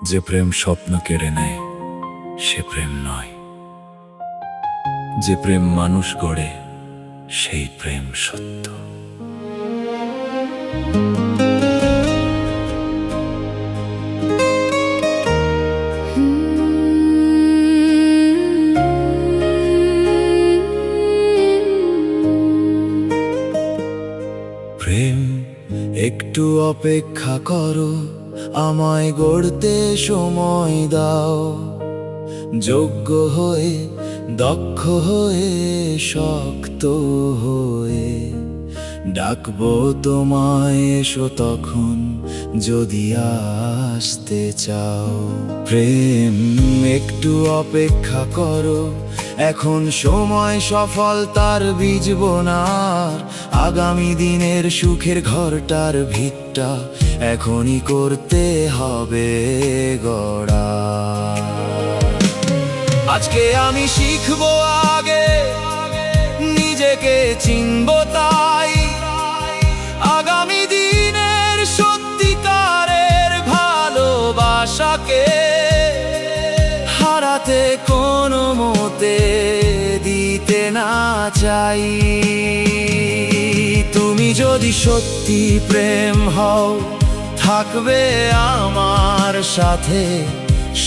যে প্রেম স্বপ্ন কেড়ে নেয় সে প্রেম নয়, যে প্রেম মানুষ গড়ে সেই প্রেম সত্য। প্রেম একটু অপেক্ষা করো, আমায় গড়তে সময় দাও। যোগ্য হয়ে, দক্ষ হয়ে, শক্ত হয়ে ডাকবো তোমায়, এসো তখন যদি আসতে চাও। প্রেম একটু অপেক্ষা করো, এখন সময় সফলতার বীজ বোনার। আগামী দিনের সুখের ঘরটার ভিতটা এখনই করতে হবে গড়া। আজকে আমি শিখবো আগে, নিজেকে চিনবো তাই। আগামী দিনের সত্যিকারের ভালোবাসাকে হারাতে কোনো মতে দিতে না চাই। তুমি যদি সত্যি প্রেম হও, থাকবে আমার সাথে,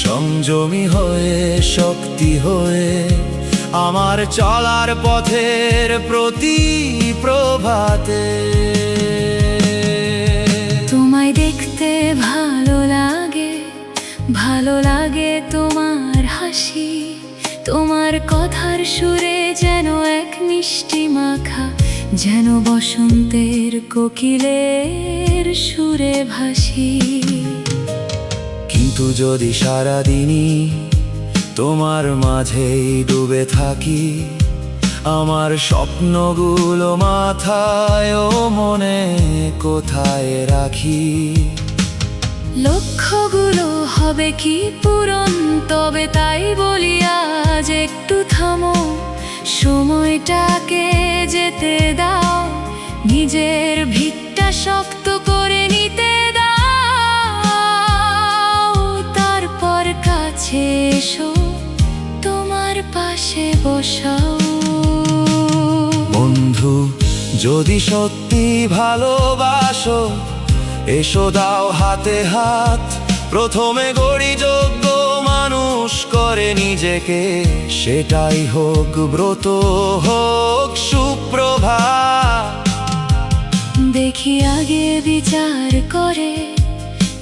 সংযমী হয়ে, শক্তি হয়ে, আমার চলার পথের প্রতি প্রভাতে। তোমায় দেখতে ভালো লাগে, ভালো লাগে তোমার হাসি। তোমার কথার সুরে যেন এক মিষ্টি মাখা, যেন বসন্তের কোকিলের সুরে ভাসি। কিন্তু যদি সারাদিনই তোমার মাঝেই ডুবে থাকি, আমার স্বপ্নগুলো মাথায় ও মনে কোথায় রাখি? লক্ষ্যগুলো হবে কি পূরণ, তবে তাই বলি আজ একটু থামো। সময়টাকে যেতে দাও, নিজের ভিতটা শক্ত করে নিতে দাও। তারপর কাছে এসো, তোমার পাশে বসাও। বন্ধু, যদি সত্যি ভালোবাসো, এসো দাও হাতে হাত। প্রথমে গড়ি যোগ্য মানুষ করে নিজেকে, সেটাই হোক ব্রত, হোক সুপ্রভাত। দেখি আগে বিচার করে,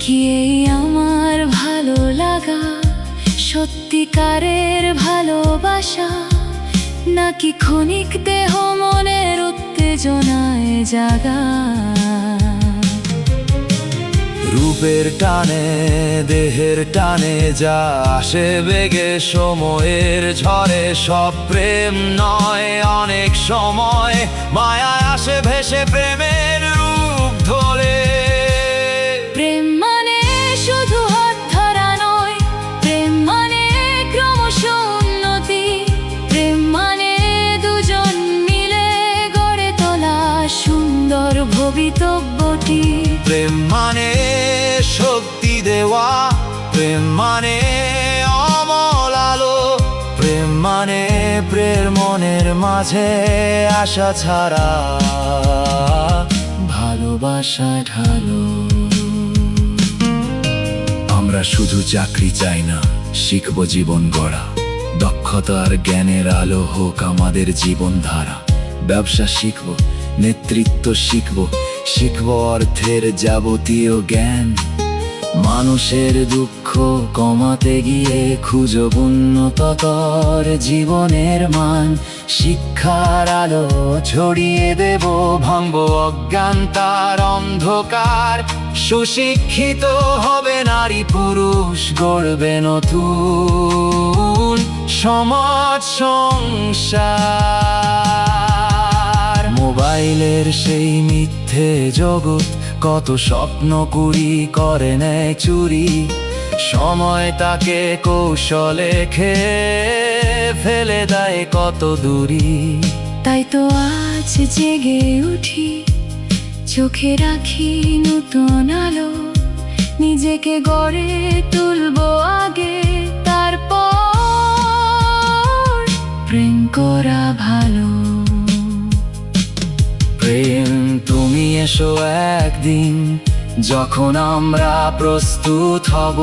কি এই আমার ভালো লাগা সত্যিকারের ভালোবাসা, নাকি ক্ষণিক দেহ মনের উত্তেজনায় জাগা? রূপের টানে, দেহের টানে যা আসে বেগে সময়ের ঝড়ে, সব প্রেম নয়। অনেক সময় মায়া আসে ভেসে প্রেমের রূপ ধরে। প্রেম মানে শুধু হাত ধরা নয়, প্রেম মানে ক্রমশ উন্নতি। প্রেম মানে দুজন মিলে গড়ে তোলা সুন্দর ভবিতব্যটি। প্রেম মানে শক্তি দেওয়া, প্রেম মানে অমল আলো, প্রেম মানে প্রের মনের মাঝে আশা ছাড়া ভালোবাসা ঢালো। আমরা শুধু চাকরি চাই না, শিখবো জীবন গড়া। দক্ষতা আর জ্ঞানের আলো হোক আমাদের জীবনধারা। ব্যবসা শিখবো, নেতৃত্ব শিখবো, শিখবো অর্থের যাবতীয় জ্ঞান। মানুষের দুঃখ কমাতে গিয়ে খুঁজব উন্নততর জীবনের মান। শিক্ষার আলো ছড়িয়ে দেব, ভাঙবো অজ্ঞানতার অন্ধকার। সুশিক্ষিত হবে নারী পুরুষ, গড়বে নতুন সমাজ সংসার। মোবাইলের সেই মিথ্যে জগৎ কত স্বপ্ন কুড়ি করে নেয় চুরি। সময় তাকে কৌশলে খেয়ে ফেলে দেয় কত দূরি। তাই তো আজ জেগে উঠি, চোখে রাখি নতুন আলো। নিজেকে গড়ে তুলবো আগে, তারপর প্রেম করা ভালো। প্রেম তুমি এসো একদিন, যখন আমরা প্রস্তুত হব,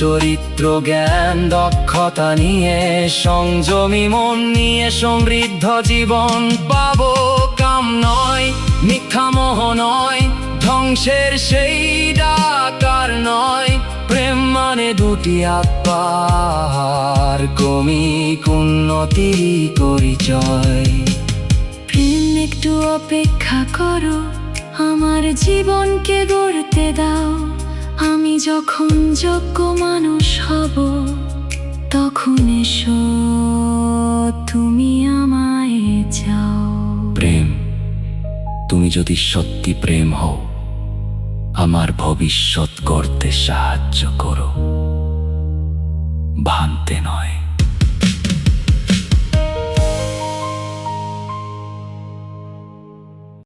চরিত্র জ্ঞান দক্ষতা নিয়ে, সংযমী মন নিয়ে সমৃদ্ধ জীবন পাবো। কাম নয়, মিথ্যা মোহ নয়, ধ্বংসের সেই ডাকার নয়। প্রেম মানে দুটি আত্মার ক্রমিক উন্নতি পরিচয়। প্রেম একটু অপেক্ষা করো, আমার জীবনকে গড়তে দাও। আমি যখন যোগ্য মানুষ হব, তখন এসো তুমি আমায় চাও। প্রেম, তুমি যদি সত্যি প্রেম হও, আমার ভবিষ্যৎ গড়তে সাহায্য করো, ভাঙতে নয়।